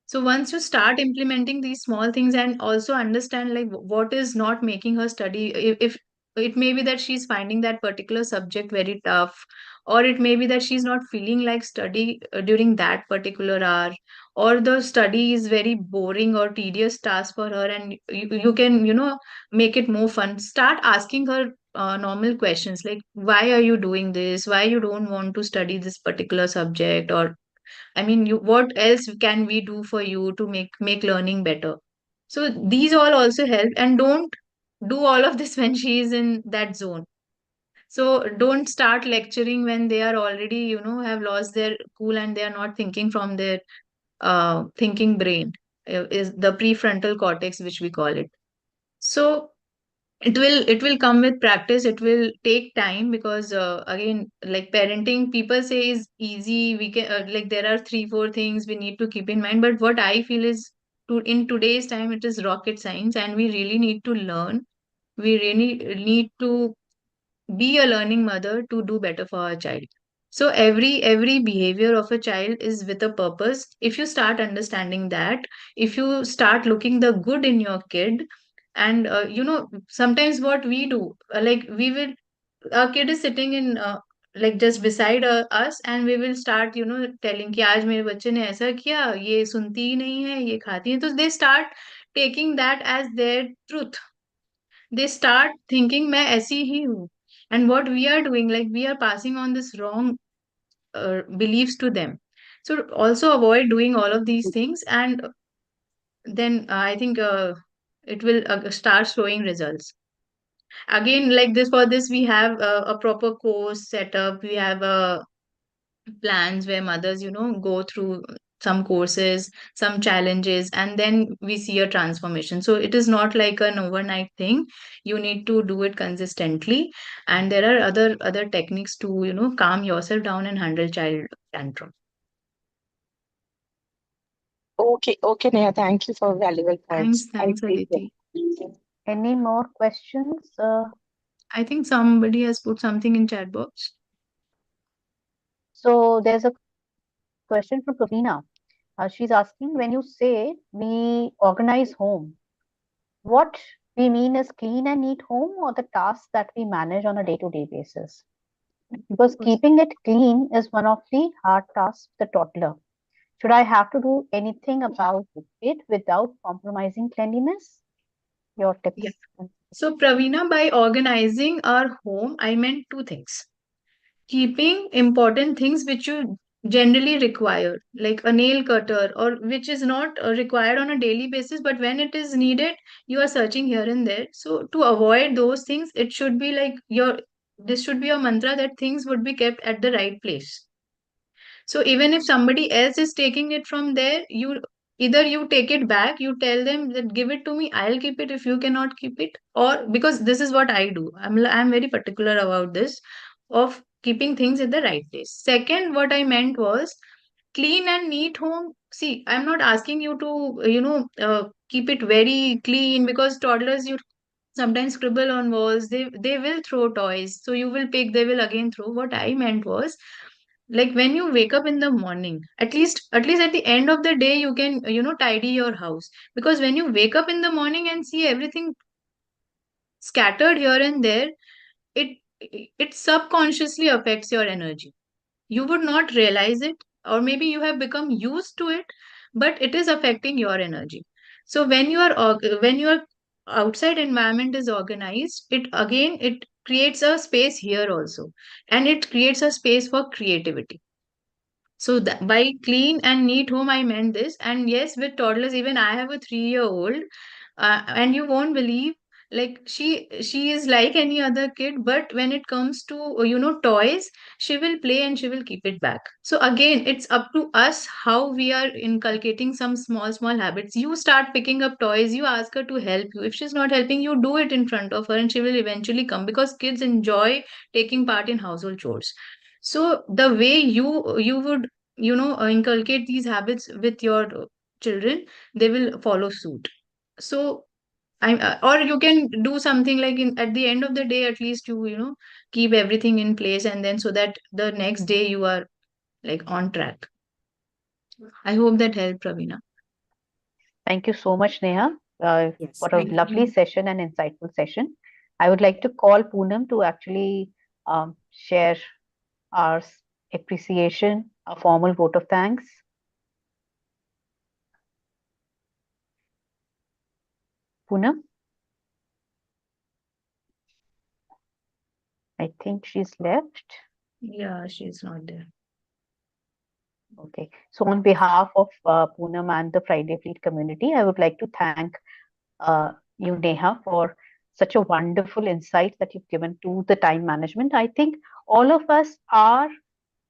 So once you start implementing these small things and also understand like what is not making her study, if it may be that she's finding that particular subject very tough, or it may be that she's not feeling like study during that particular hour, or the study is very boring or tedious task for her, and you can make it more fun. Start asking her normal questions like, why are you doing this, why you don't want to study this particular subject, or I mean, what else can we do for you to make learning better? So these all also help, and don't do all of this when she is in that zone. So don't start lecturing when they are already, have lost their cool and they are not thinking from their thinking brain, is the prefrontal cortex, which we call it. So it will come with practice. It will take time, because again, like parenting, people say is easy. We can like there are 3 4 things we need to keep in mind, but what I feel is, in today's time, it is rocket science, and we really need to learn. We really need to be a learning mother to do better for our child. So every behavior of a child is with a purpose. If you start understanding that, if you start looking the good in your kid, and sometimes what we do, like we will, our kid is sitting in like just beside us, and we will start telling कि आज मेरे बच्चे ने ऐसा किया, ये सुनती ही नहीं है, ये खाती है, तो they start taking that as their truth. They start thinking मैं ऐसी ही हूँ. And what we are doing, like we are passing on this wrong beliefs to them. So also avoid doing all of these things, and then I think it will start showing results. Again, like this, for this we have a proper course set up. We have plans where mothers, go through some courses, some challenges, and then we see a transformation. So it is not like an overnight thing. You need to do it consistently, and there are other techniques to, calm yourself down and handle child tantrum. Okay, Neha. Thank you for valuable points. Thanks, Aditi. Any more questions? I think somebody has put something in chat box. So there's a question from Pravina. She's asking, when you say we organize home, what we mean is clean and neat home or the tasks that we manage on a day-to-day basis? Because keeping it clean is one of the hard tasks of the toddler. Should I have to do anything about it without compromising cleanliness? Your tips. Yeah. So, Pravina, by organizing our home, I meant two things. Keeping important things which you generally require, like a nail cutter, or which is not required on a daily basis, but when it is needed, you are searching here and there. So, to avoid those things, it should be like this should be your mantra that things would be kept at the right place. So even if somebody else is taking it from there, either you take it back, you tell them that give it to me, I'll keep it if you cannot keep it. Or because this is what I do. I'm very particular about this of keeping things in the right place. Second, what I meant was clean and neat home. See, I'm not asking you to, keep it very clean, because toddlers, you sometimes scribble on walls. They will throw toys. So you will pick, they will again throw. What I meant was, like when you wake up in the morning, at least at the end of the day, you can, tidy your house. Because when you wake up in the morning and see everything scattered here and there, it it subconsciously affects your energy. You would not realize it, or maybe you have become used to it, but it is affecting your energy. So when your outside environment is organized, it creates a space here also, and it creates a space for creativity. So that, by clean and neat home, I meant this. And yes, with toddlers, even I have a 3-year-old, and you won't believe, like she is like any other kid, but when it comes to toys, she will play and she will keep it back. So again, it's up to us how we are inculcating some small habits. You start picking up toys, you ask her to help you. If she's not helping you, do it in front of her, and she will eventually come, because kids enjoy taking part in household chores. So the way you would inculcate these habits with your children, they will follow suit. So or you can do something like, at the end of the day, at least you keep everything in place, and then so that the next day you are like on track. I hope that helped, Pravina. Thank you so much, Neha. Yes, What a thank you. lovely session and insightful session. I would like to call Poonam to actually share our appreciation, a formal vote of thanks. Poonam? I think she's left. Yeah, she's not there. Okay. So on behalf of Poonam and the Friday Fleet community, I would like to thank you, Neha, for such a wonderful insight that you've given to the time management. I think all of us are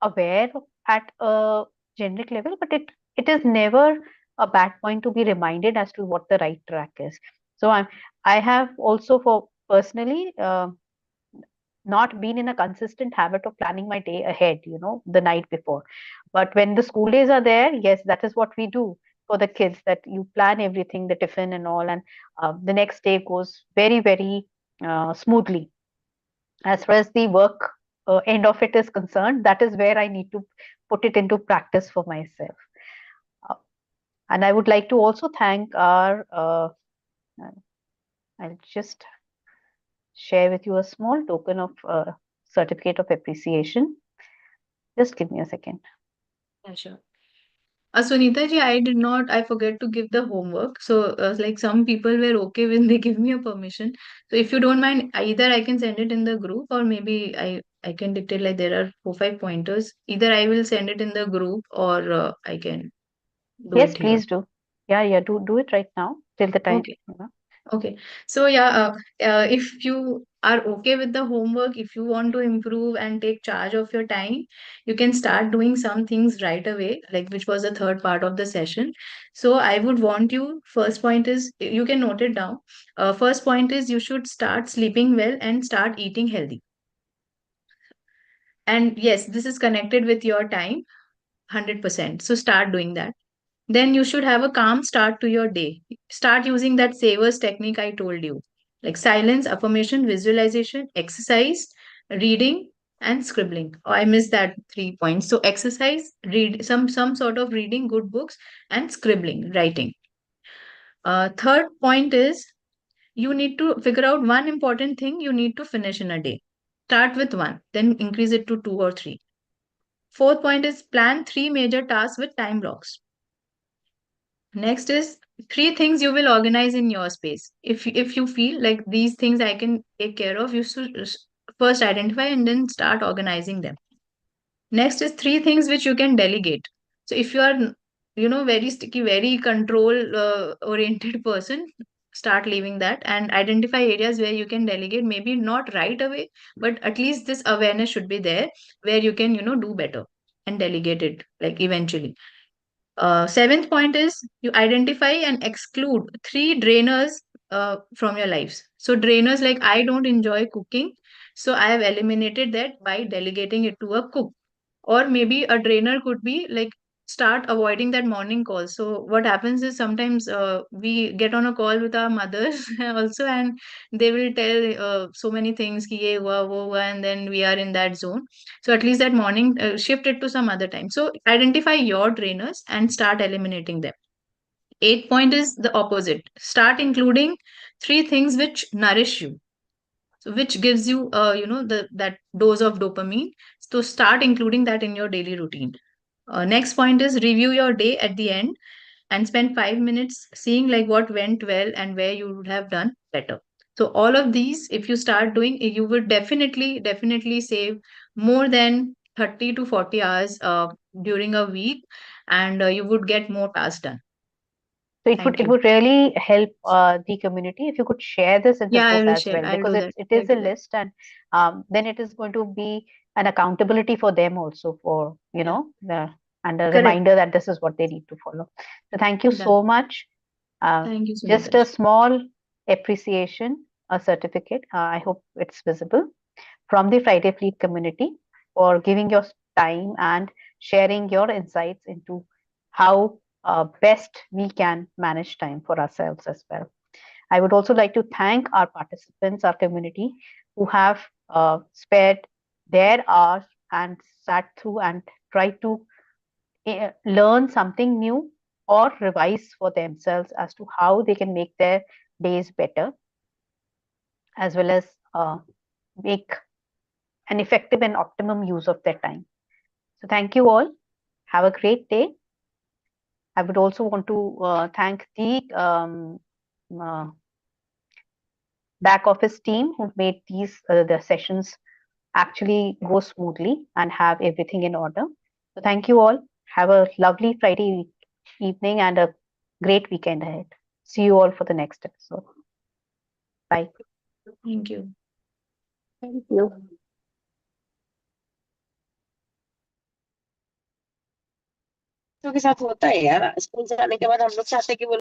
aware at a generic level, but it is never a bad point to be reminded as to what the right track is. So I have also for personally not been in a consistent habit of planning my day ahead, the night before. But when the school days are there, yes, that is what we do for the kids, that you plan everything, the tiffin and all, and the next day goes very, very smoothly. As far as the work end of it is concerned, that is where I need to put it into practice for myself. And I would like to also thank our, I'll just share with you a small token of certificate of appreciation. Just give me a second. Yeah, sure. Sunita ji, I forget to give the homework. So, like some people were okay when they give me a permission. So, if you don't mind, either I can send it in the group, or maybe I can dictate, like there are 4-5 pointers. Either I will send it in the group, or I can do Yes, it here. please do. Yeah, do it right now till the time. Okay. Okay. So yeah, if you are okay with the homework, if you want to improve and take charge of your time, you can start doing some things right away, like which was the third part of the session. So I would want you, first point is, you can note it down. First point is you should start sleeping well and start eating healthy. And yes, this is connected with your time, 100%. So start doing that. Then you should have a calm start to your day. Start using that savers technique I told you, like silence, affirmation, visualization, exercise, reading, and scribbling. Oh, I missed that 3 points. So exercise, read some sort of reading, good books, and scribbling, writing. Third point is you need to figure out one important thing you need to finish in a day. Start with one, then increase it to 2 or 3. Fourth point is plan 3 major tasks with time blocks. Next is 3 things you will organize in your space. If you feel like these things I can take care of, you should first identify and then start organizing them. Next is 3 things which you can delegate. So if you are, very sticky, very control oriented person, start leaving that and identify areas where you can delegate. Maybe not right away, but at least this awareness should be there where you can, do better and delegate it like eventually. Seventh point is you identify and exclude 3 drainers from your lives. So drainers like I don't enjoy cooking, so I have eliminated that by delegating it to a cook. Or maybe a drainer could be like start avoiding that morning call. So what happens is sometimes we get on a call with our mothers also, and they will tell so many things ki ye hua, wo hua, and then we are in that zone. So at least that morning, shift it to some other time. So identify your drainers and start eliminating them. Eighth point is the opposite. Start including 3 things which nourish you. So which gives you, that dose of dopamine. So start including that in your daily routine. Next point is review your day at the end and spend 5 minutes seeing like what went well and where you would have done better. So all of these, if you start doing, you would definitely save more than 30 to 40 hours during a week, and you would get more tasks done. So Thank it you. would really help the community if you could share this in the Yeah, I group will as share. well, I'll because do that. it I'll is a do that. list, and then it is going to be an accountability for them also, for Yeah. and a Correct. reminder that this is what they need to follow. So thank you Done. so much. Thank you, Just Sunita. a small appreciation, a certificate. I hope it's visible from the Friday Fleet community for giving your time and sharing your insights into how best we can manage time for ourselves as well. I would also like to thank our participants, our community, who have spared their hours and sat through and tried to learn something new or revise for themselves as to how they can make their days better, as well as make an effective and optimum use of their time. So thank you all. Have a great day. I would also want to thank the uh, back office team who made these the sessions actually go smoothly and have everything in order. So thank you all. Have a lovely Friday evening and a great weekend ahead. See you all for the next episode. Bye. Thank you. Thank you. के साथ होता है यार, school से आने के बाद हम लोग चाहते हैं कि वो